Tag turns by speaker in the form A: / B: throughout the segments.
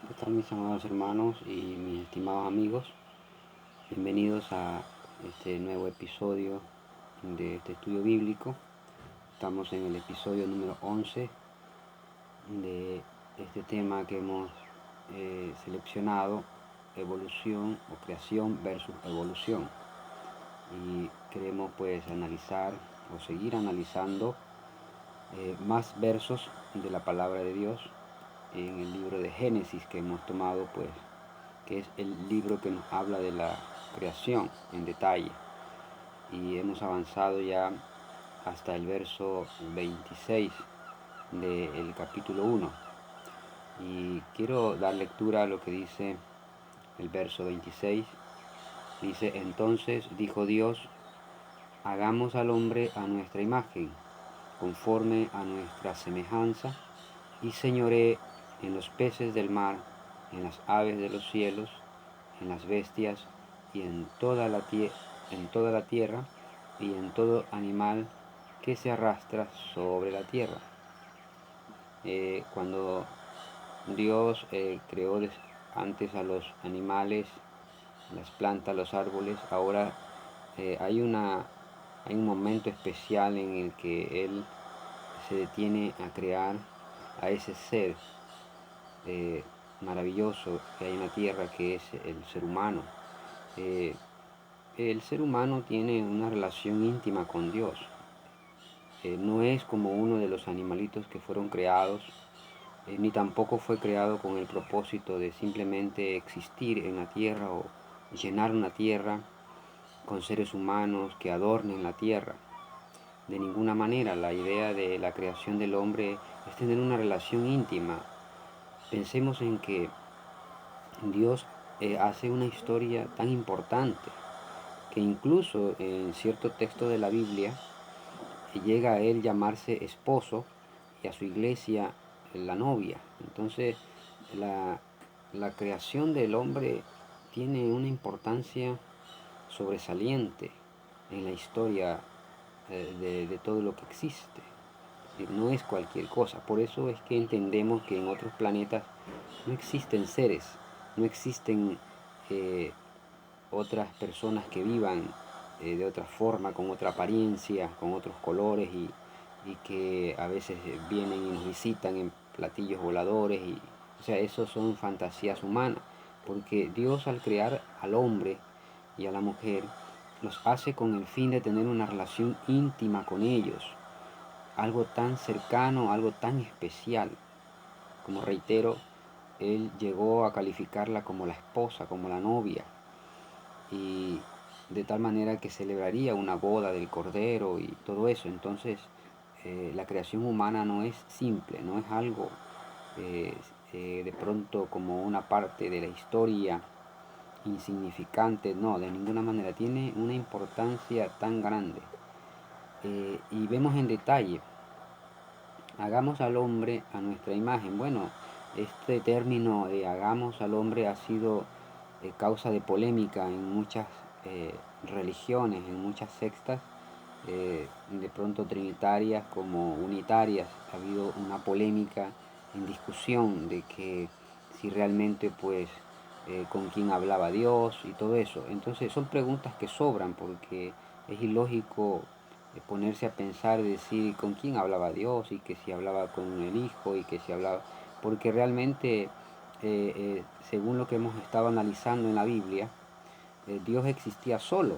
A: ¿Qué tal, mis amados hermanos y mis estimados amigos? Bienvenidos a este nuevo episodio de este estudio bíblico. Estamos en el episodio número 11 de este tema que hemos seleccionado: evolución o creación versus evolución. Y queremos pues analizar o seguir analizando más versos de la palabra de Dios en el libro de Génesis, que hemos tomado pues, que es el libro que nos habla de la creación en detalle. Y hemos avanzado ya hasta el verso 26 del capítulo 1. Y quiero dar lectura a lo que dice el verso 26. Dice: entonces dijo Dios, hagamos al hombre a nuestra imagen, conforme a nuestra semejanza, y señoree en los peces del mar, en las aves de los cielos, en las bestias y en toda la tierra y en todo animal que se arrastra sobre la tierra. Cuando Dios creó antes a los animales, las plantas, los árboles, ahora hay un momento especial en el que Él se detiene a crear a ese ser maravilloso que hay en la tierra, que es el ser humano. El ser humano tiene una relación íntima con Dios. No es como uno de los animalitos que fueron creados, ni tampoco fue creado con el propósito de simplemente existir en la tierra o llenar una tierra con seres humanos que adornen la tierra. De ninguna manera. La idea de la creación del hombre es tener una relación íntima. Pensemos en que Dios hace una historia tan importante que incluso en cierto texto de la Biblia llega a él llamarse esposo y a su iglesia la novia. Entonces la creación del hombre tiene una importancia sobresaliente en la historia de todo lo que existe. No es cualquier cosa. Por eso es que entendemos que en otros planetas no existen seres, no existen otras personas que vivan de otra forma, con otra apariencia, con otros colores y que a veces vienen y nos visitan en platillos voladores. O sea, eso son fantasías humanas, porque Dios, al crear al hombre y a la mujer, los hace con el fin de tener una relación íntima con ellos, algo tan cercano, algo tan especial. Como reitero, Él llegó a calificarla como la esposa, como la novia, y de tal manera que celebraría una boda del Cordero y todo eso. Entonces, la creación humana no es simple, no es algo eh, de pronto como una parte de la historia insignificante, no, de ninguna manera. Tiene una importancia tan grande. Y vemos en detalle: hagamos al hombre a nuestra imagen. Bueno, este término de hagamos al hombre ha sido causa de polémica en muchas religiones, en muchas sectas, de pronto trinitarias como unitarias. Ha habido una polémica en discusión de que si realmente pues con quién hablaba Dios y todo eso. Entonces son preguntas que sobran, porque es ilógico ponerse a pensar y decir con quién hablaba Dios, y que si hablaba con el Hijo, y que si hablaba, porque realmente según lo que hemos estado analizando en la Biblia, Dios existía solo,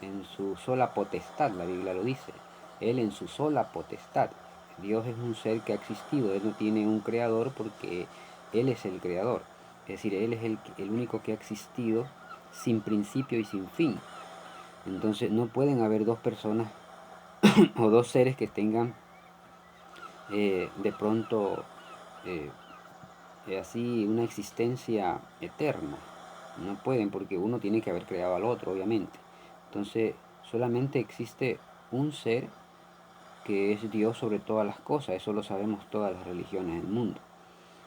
A: en su sola potestad. La Biblia lo dice, Él en su sola potestad. Dios es un ser que ha existido, Él no tiene un creador, porque Él es el creador. Es decir, Él es el único que ha existido sin principio y sin fin. Entonces no pueden haber dos personas o dos seres que tengan de pronto eh, así una existencia eterna. No pueden, porque uno tiene que haber creado al otro, obviamente. Entonces solamente existe un ser que es Dios sobre todas las cosas. Eso lo sabemos todas las religiones del mundo.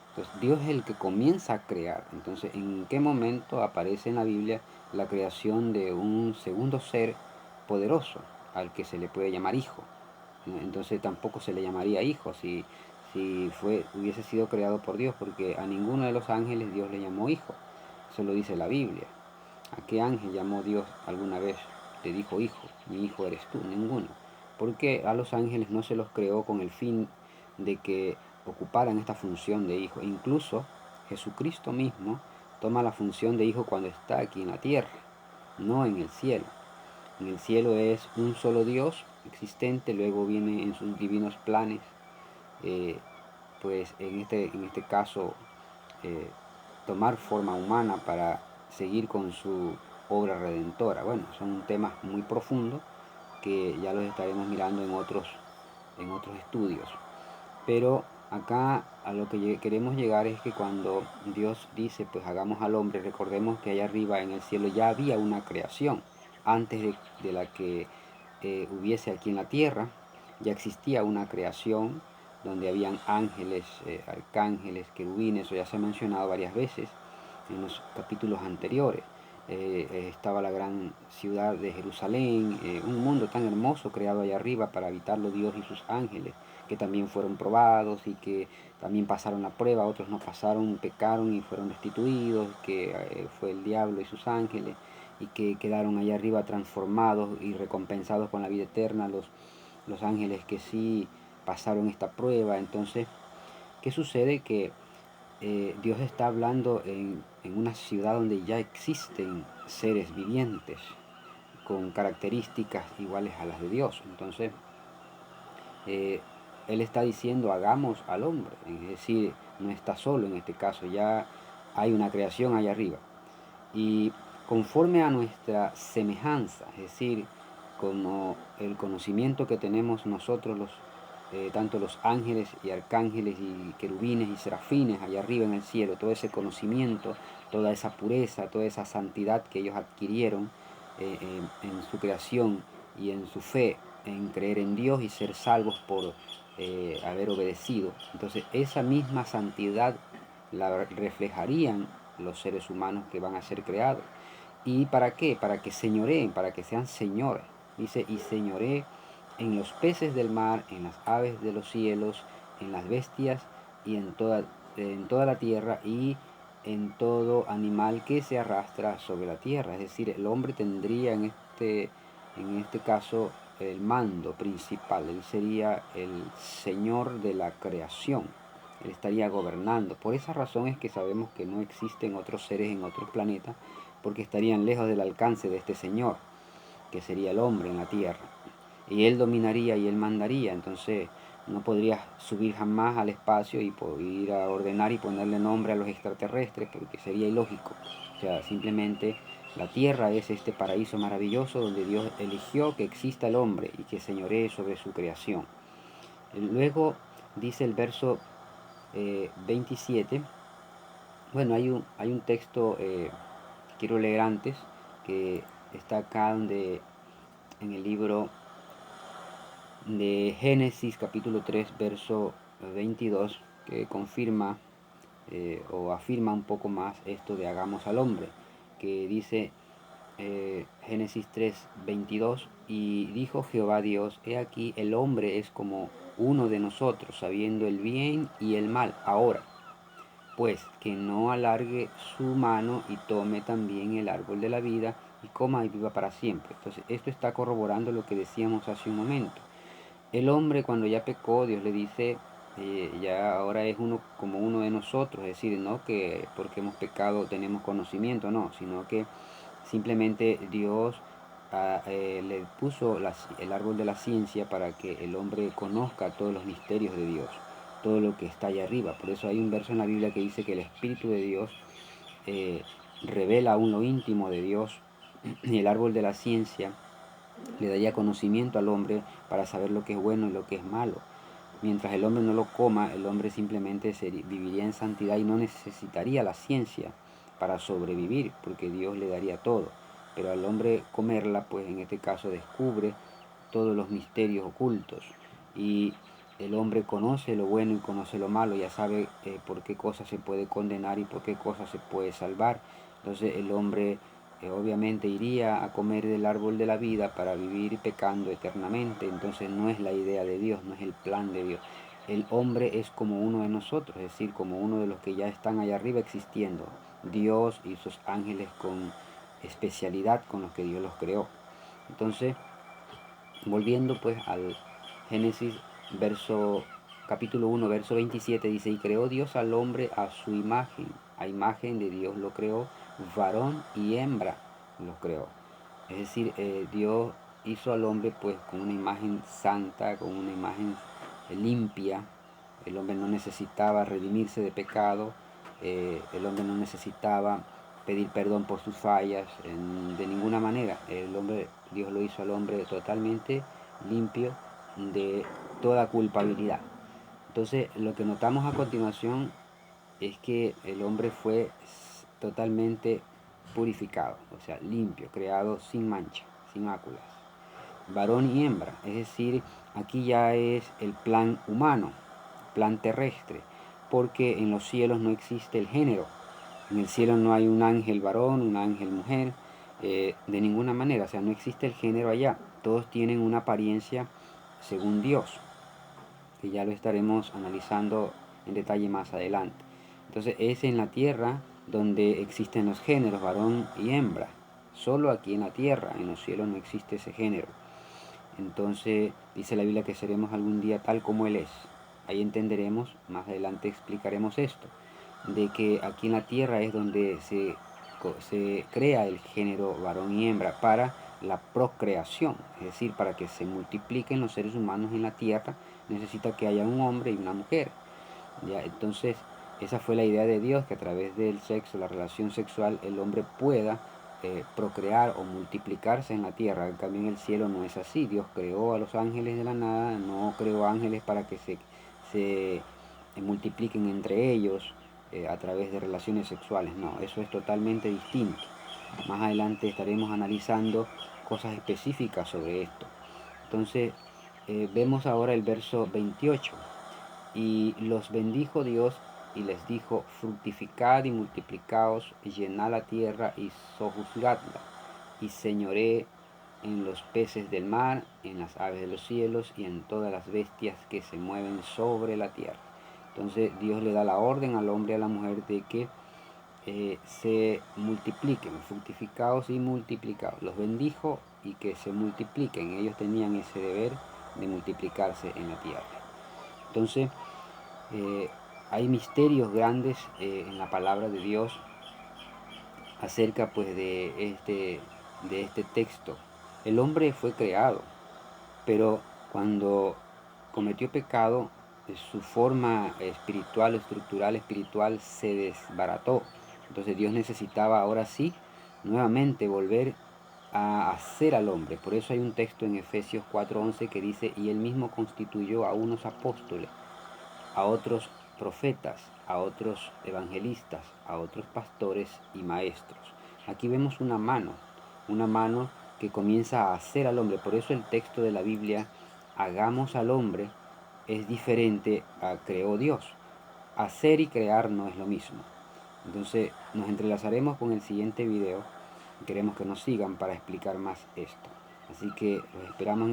A: Entonces Dios es el que comienza a crear. Entonces, ¿en qué momento aparece en la Biblia la creación de un segundo ser poderoso al que se le puede llamar hijo? Entonces tampoco se le llamaría hijo si si hubiese sido creado por Dios, porque a ninguno de los ángeles Dios le llamó hijo. Eso lo dice la Biblia. ¿A qué ángel llamó Dios alguna vez? Le dijo hijo, mi hijo eres tú, ninguno. Porque a los ángeles no se los creó con el fin de que ocuparan esta función de hijo. Incluso Jesucristo mismo toma la función de hijo cuando está aquí en la tierra, no en el cielo. En el cielo es un solo Dios existente, luego viene en sus divinos planes, pues en este caso, tomar forma humana para seguir con su obra redentora. Bueno, son temas muy profundos que ya los estaremos mirando en otros estudios. Pero acá a lo que queremos llegar es que cuando Dios dice, pues hagamos al hombre, recordemos que allá arriba en el cielo ya había una creación. Antes de la que hubiese aquí en la tierra, ya existía una creación donde habían ángeles, arcángeles, querubines, eso ya se ha mencionado varias veces en los capítulos anteriores. Estaba la gran ciudad de Jerusalén, un mundo tan hermoso creado allá arriba para habitarlo Dios y sus ángeles, que también fueron probados y que también pasaron la prueba, otros no pasaron, pecaron y fueron destituidos, que fue el diablo y sus ángeles, y que quedaron allá arriba transformados y recompensados con la vida eterna los ángeles que sí pasaron esta prueba. Entonces, ¿qué sucede? Que Dios está hablando en una ciudad donde ya existen seres vivientes con características iguales a las de Dios. Entonces, eh, Él está diciendo, hagamos al hombre. Es decir, no está solo en este caso, ya hay una creación allá arriba. Y conforme a nuestra semejanza, es decir, como el conocimiento que tenemos nosotros, tanto los ángeles y arcángeles y querubines y serafines allá arriba en el cielo, todo ese conocimiento, toda esa pureza, toda esa santidad que ellos adquirieron en su creación y en su fe, en creer en Dios y ser salvos por haber obedecido. Entonces esa misma santidad la reflejarían los seres humanos que van a ser creados. ¿Y para qué? Para que señoreen, para que sean señores. Dice, y señoré en los peces del mar, en las aves de los cielos, en las bestias y en toda la tierra y en todo animal que se arrastra sobre la tierra. Es decir, el hombre tendría en este caso el mando principal. Él sería el señor de la creación. Él estaría gobernando. Por esa razón es que sabemos que no existen otros seres en otros planetas, porque estarían lejos del alcance de este Señor, que sería el hombre en la tierra. Y Él dominaría y Él mandaría. Entonces no podrías subir jamás al espacio y ir a ordenar y ponerle nombre a los extraterrestres, porque sería ilógico. O sea, simplemente la tierra es este paraíso maravilloso donde Dios eligió que exista el hombre y que señoree sobre su creación. Luego dice el verso 27. Bueno, hay un texto que quiero leer antes, que está acá en el libro de Génesis capítulo 3 verso 22, que confirma o afirma un poco más esto de hagamos al hombre, que dice Génesis 3 22, y dijo Jehová Dios, he aquí el hombre es como uno de nosotros, sabiendo el bien y el mal. Ahora pues que no alargue su mano y tome también el árbol de la vida y coma y viva para siempre. Entonces esto está corroborando lo que decíamos hace un momento. El hombre cuando ya pecó, Dios le dice, ya ahora es uno como uno de nosotros, es decir, no que porque hemos pecado tenemos conocimiento, no, sino que simplemente Dios le puso el árbol de la ciencia para que el hombre conozca todos los misterios de Dios, todo lo que está allá arriba. Por eso hay un verso en la Biblia que dice que el Espíritu de Dios eh, revela aún lo íntimo de Dios, y el árbol de la ciencia le daría conocimiento al hombre para saber lo que es bueno y lo que es malo. Mientras el hombre no lo coma, el hombre simplemente viviría en santidad y no necesitaría la ciencia para sobrevivir, porque Dios le daría todo. Pero al hombre comerla, pues en este caso descubre todos los misterios ocultos. Y el hombre conoce lo bueno y conoce lo malo, ya sabe por qué cosa se puede condenar y por qué cosa se puede salvar. Entonces el hombre obviamente iría a comer del árbol de la vida para vivir pecando eternamente. Entonces no es la idea de Dios, no es el plan de Dios. el hombre es como uno de nosotros, es decir, como uno de los que ya están allá arriba existiendo. Dios y sus ángeles con especialidad con los que Dios los creó. Entonces, volviendo pues al Génesis, capítulo 1, verso 27, dice, y creó Dios al hombre a su imagen, a imagen de Dios lo creó, varón y hembra los creó. Es decir, Dios hizo al hombre pues con una imagen santa, con una imagen limpia. El hombre no necesitaba redimirse de pecado, el hombre no necesitaba pedir perdón por sus fallas de ninguna manera. Dios lo hizo al hombre totalmente limpio de toda culpabilidad. Entonces, lo que notamos a continuación es que el hombre fue totalmente purificado, o sea, limpio, creado sin mancha, sin máculas, varón y hembra. Es decir, aquí ya es el plan humano, plan terrestre, porque en los cielos no existe el género. En el cielo no hay un ángel varón, un ángel mujer, de ninguna manera, o sea, no existe el género allá. Todos tienen una apariencia según Dios, que ya lo estaremos analizando en detalle más adelante. Entonces es en la tierra donde existen los géneros, varón y hembra. Solo aquí en la tierra, en los cielos no existe ese género. Entonces dice la Biblia que seremos algún día tal como Él es. Ahí entenderemos, más adelante explicaremos esto, de que aquí en la tierra es donde se crea el género varón y hembra para la procreación, es decir, para que se multipliquen los seres humanos en la tierra, necesita que haya un hombre y una mujer. ¿Ya? Entonces, esa fue la idea de Dios, que a través del sexo, la relación sexual, el hombre pueda procrear o multiplicarse en la tierra. En cambio, en el cielo no es así. Dios creó a los ángeles de la nada, no creó ángeles para que se multipliquen entre ellos a través de relaciones sexuales. No, eso es totalmente distinto. Más adelante estaremos analizando cosas específicas sobre esto. Entonces, vemos ahora el verso 28. Y los bendijo Dios y les dijo, fructificad y multiplicaos, y llenad la tierra y sojuzgadla, y señoré en los peces del mar, en las aves de los cielos y en todas las bestias que se mueven sobre la tierra. Entonces Dios le da la orden al hombre y a la mujer de que se multipliquen, fructificados y multiplicados. Los bendijo y que se multipliquen. Ellos tenían ese deber de multiplicarse en la tierra. Entonces, hay misterios grandes en la palabra de Dios acerca pues de este texto. El hombre fue creado, pero cuando cometió pecado, su forma espiritual, estructural, espiritual se desbarató. Entonces Dios necesitaba ahora sí nuevamente volver a hacer al hombre. Por eso hay un texto en Efesios 4:11 que dice, y él mismo constituyó a unos apóstoles, a otros profetas, a otros evangelistas, a otros pastores y maestros. Aquí vemos una mano que comienza a hacer al hombre. Por eso el texto de la Biblia, hagamos al hombre, es diferente a creó Dios. Hacer y crear no es lo mismo. Entonces nos entrelazaremos con el siguiente video. Queremos que nos sigan para explicar más esto. Así que los esperamos en